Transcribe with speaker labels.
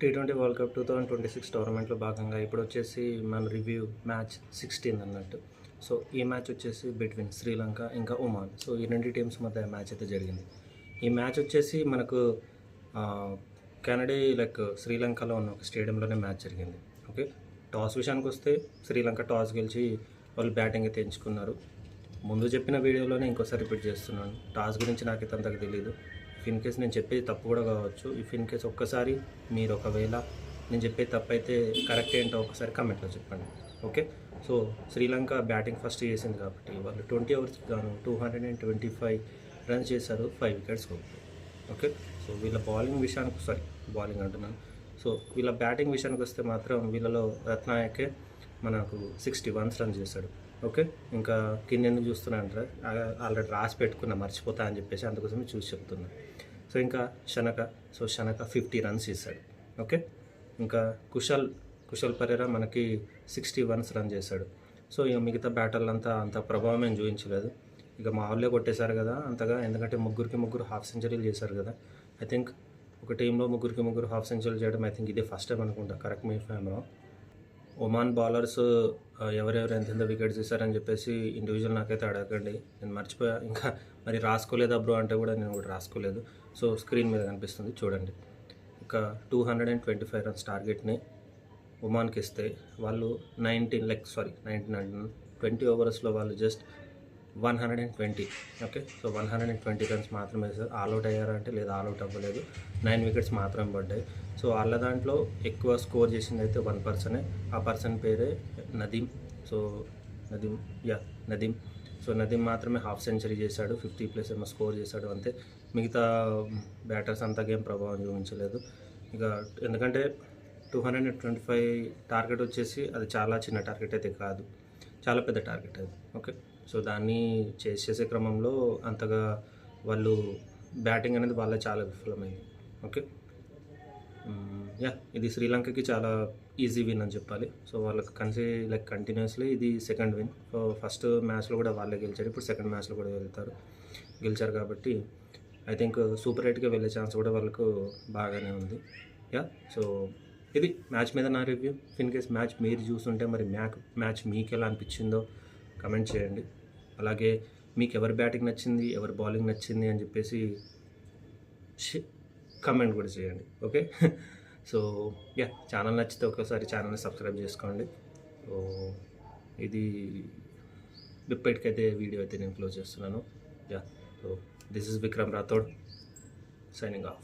Speaker 1: T20 world cup 2026 టోర్నమెంట్లో భాగంగా ఇప్పుడు వచ్చేసి మన రివ్యూ మ్యాచ్ 16 అన్నట్టు. సో ఈ మ్యాచ్ వచ్చేసి బిట్వీన్ శ్రీలంక ఇంకా ఒమాన్. సో ఈ రెండు టీమ్స్ మధ్య మ్యాచ్ అయితే జరిగింది. ఈ మ్యాచ్ వచ్చేసి మనకు కెనడీ శ్రీలంకలో ఉన్న ఒక స్టేడియంలోనే మ్యాచ్ జరిగింది. ఓకే, టాస్ విషయానికి వస్తే శ్రీలంక టాస్ గెలిచి వాళ్ళు బ్యాటింగ్ అయితే ఎంచుకున్నారు. ముందు చెప్పిన వీడియోలోనే ఇంకోసారి రిపీట్ చేస్తున్నాను, టాస్ గురించి నాకైతే అంతకు తెలియదు. ఇన్ కేస్ నేను చెప్పేది తప్పు కూడా కావచ్చు. ఇన్ కేస్ ఒక్కసారి మీరు ఒకవేళ నేను చెప్పేది తప్పు అయితే కరెక్ట్ ఏంటో ఒకసారి కమెంట్లో చెప్పండి. Okay, so Sri Lanka batting first చేసింది కాబట్టి వాళ్ళు 20 ఓవర్స్కి గాను 225 రన్స్ చేశారు, 5 వికెట్స్ కోల్పోయారు. ఓకే, సో వీళ్ళ బౌలింగ్ అంటున్నాను. సో వీళ్ళ బ్యాటింగ్ విషయానికి వస్తే మాత్రం వీళ్ళలో రత్నాయకే మనకు 61 రన్స్ చేశాడు. ఓకే, ఇంకా కింద ఎందుకు చూస్తున్నా అంటే ఆల్రెడీ రాసి పెట్టుకున్నా, మర్చిపోతా అని చెప్పేసి అందుకోసమే చూసి చెప్తున్నా. సో ఇంకా శనక 50 రన్స్ చేశాడు. ఓకే, ఇంకా కుశల్ పరేరా మనకి 61 రన్ చేశాడు. సో ఇక మిగతా బ్యాటర్లంతా అంత ప్రభావం ఏం చూపించలేదు. ఇక మా వాళ్ళే కొట్టేశారు కదా అంతగా, ఎందుకంటే ముగ్గురు హాఫ్ సెంచరీలు చేశారు కదా. ఐ థింక్ ఒక టీంలో ముగ్గురు హాఫ్ సెంచరీలు చేయడం ఐ థింక్ ఇదే ఫస్ట్ టైం అనుకుంటా, కరెక్ట్ మీ ఫేమ్లో. ఒమాన్ బౌలర్స్ ఎవరెవరు ఎంతెంత వికెట్స్ తీశారని చెప్పేసి ఇండివిజువల్ నాకైతే అడగండి, నేను మర్చిపోయా. ఇంకా మరి రాసుకోలేదా బ్రో అంటే కూడా నేను కూడా రాసుకోలేదు. సో స్క్రీన్ మీద కనిపిస్తుంది చూడండి. ఇక 225 రన్స్ టార్గెట్ని ఒమాన్కి ఇస్తే వాళ్ళు 20 ఓవర్స్లో వాళ్ళు జస్ట్ 120. ఓకే, సో 120 రన్స్ మాత్రమే సార్. ఆల్అవుట్ అయ్యారంటే లేదా ఆల్అవుట్ అవ్వలేదు. 9 వికెట్స్ మాత్రమే పడ్డాయి. సో వాళ్ళ దాంట్లో ఎక్కువ స్కోర్ చేసింది అయితే 1 పర్సనే. ఆ పర్సన్ పేరే నదీమ్. సో నదీమ్ సో నదీమ్ మాత్రమే హాఫ్ సెంచరీ చేశాడు, 50+ ఏమో స్కోర్ చేశాడు అంతే. మిగతా బ్యాటర్స్ అంతా గేమ్ ప్రభావం చూపించలేదు. ఇక ఎందుకంటే 225 టార్గెట్ వచ్చేసి అది చాలా చిన్న టార్గెట్ అయితే కాదు, చాలా పెద్ద టార్గెట్ అది. ఓకే, సో దాన్ని చేసే క్రమంలో అంతగా వాళ్ళు బ్యాటింగ్ అనేది వాళ్ళే చాలా విఫలమైంది. ఓకే, ఇది శ్రీలంకకి చాలా ఈజీ విన్ అని చెప్పాలి. సో వాళ్ళకి కంటిన్యూస్లీ ఇది సెకండ్ విన్. సో ఫస్ట్ మ్యాచ్లో కూడా వాళ్ళే గెలిచారు, ఇప్పుడు సెకండ్ మ్యాచ్లో కూడా గెలిచారు కాబట్టి ఐ థింక్ సూపర్ 8గా వెళ్ళే ఛాన్స్ కూడా వాళ్ళకు బాగానే ఉంది. సో ఇది మ్యాచ్ మీద నా రివ్యూ. ఇన్ కేస్ మ్యాచ్ మీరు చూస్తుంటే మరి మ్యాచ్ మీకు ఎలా అనిపించిందో కమెంట్ చేయండి. అలాగే మీకు ఎవరి బ్యాటింగ్ నచ్చింది, ఎవరి బౌలింగ్ నచ్చింది అని చెప్పేసి కమెంట్ కూడా చేయండి. ఓకే, సో ఛానల్ నచ్చితే ఒక్కసారి ఛానల్ని సబ్స్క్రైబ్ చేసుకోండి. సో ఇది ఇప్పటికైతే వీడియో అయితే నేను క్లోజ్ చేస్తున్నాను. So this is Vikram Rathod signing off.